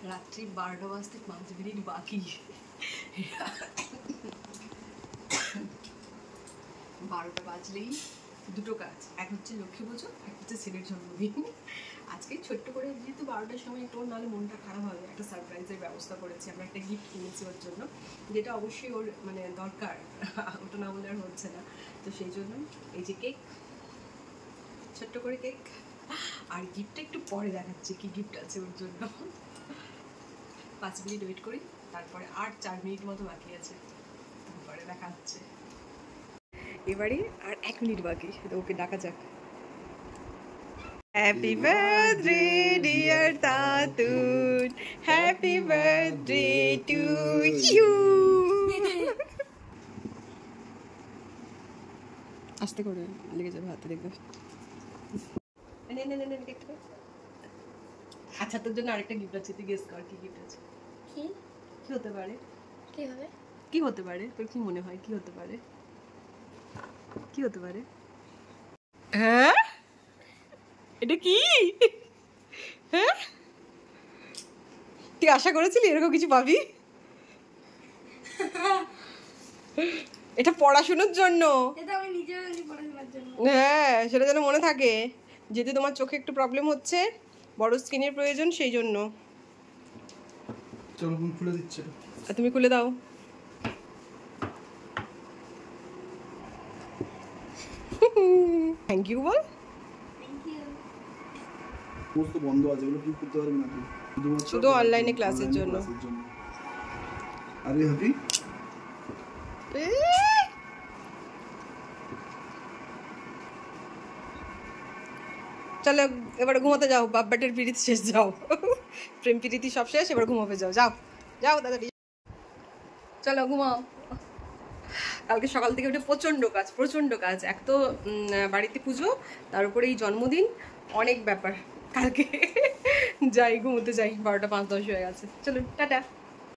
রাত্রি 12টা বাজতে 5 মিনিট বাকি। 12টা বাজলেই দুটো কাজ, এক হচ্ছে লক্ষ্মী পুজো, এক হচ্ছে ছেলের জন্মদিন। আজকে ছোট্ট করে যেহেতু 12টার সময় একটু নাহলে মনটা খারাপ হবে, একটা সারপ্রাইজের ব্যবস্থা করেছি। আমরা একটা গিফট কিনেছি ওর জন্য, যেটা অবশ্যই ওর মানে দরকার, ওটা না বলে আর হচ্ছে না। তো সেই জন্য এই যে কেক, ছোট্ট করে কেক, আর গিফটটা একটু পরে দেখাচ্ছি কি গিফট আছে ওর জন্য। 5 মিনিট ওয়েট করি, তারপরে আর 4 মিনিট মতো বাকি আছে, তারপরে দেখা হচ্ছে। এবারে আর 1 মিনিট বাকি, ওকে ডাকা যাক। Happy birthday dear Tatun, happy birthday to you. আস্তে করে লেগে যাবে হাতে, দেখবে। আচ্ছা, তোর জন্য আরেকটা গিফট আছে, তুই গেস কর কি গিফট আছে। কি কি হতে পারে? কি হবে? কি হতে পারে? তোর কি মনে হয় কি হতে পারে? কি হতে পারে? হ্যাঁ, এটা কি? হ্যাঁ, তুই আশা করেছিলি এরকম কিছু পাবি? এটা পড়াশোনার জন্য। হ্যাঁ, সেটা যেন মনে থাকে, যেহেতু তোমার চোখে একটু প্রবলেম হচ্ছে, বড় স্ক্রিনের প্রয়োজন, সেই জন্য। চলো খুলে দিচ্ছি, তুমি খুলে দাও। থ্যাংক ইউ বল। সমস্ত বন্ধ আছে, এগুলো কি করতে পারবে না তুই, শুধু অনলাইনে ক্লাসের জন্য। আরে হ্যাপি। চলো এবারে ঘুমাতে যাও, বাপ বেটার প্রীতি শেষ, যাও। প্রেম প্রীতি সব শেষ, এবার ঘুমাবে যাও, যাও যাও দাদা, চলো ঘুমাও। কালকে সকাল থেকে উঠে প্রচণ্ড কাজ। এক তো বাড়িতে পুজো, তার উপরে এই জন্মদিন, অনেক ব্যাপার কালকে। যাই ঘুমোতে যাই, 12টা 5-10 হয়ে গেছে। চলুন টাটা।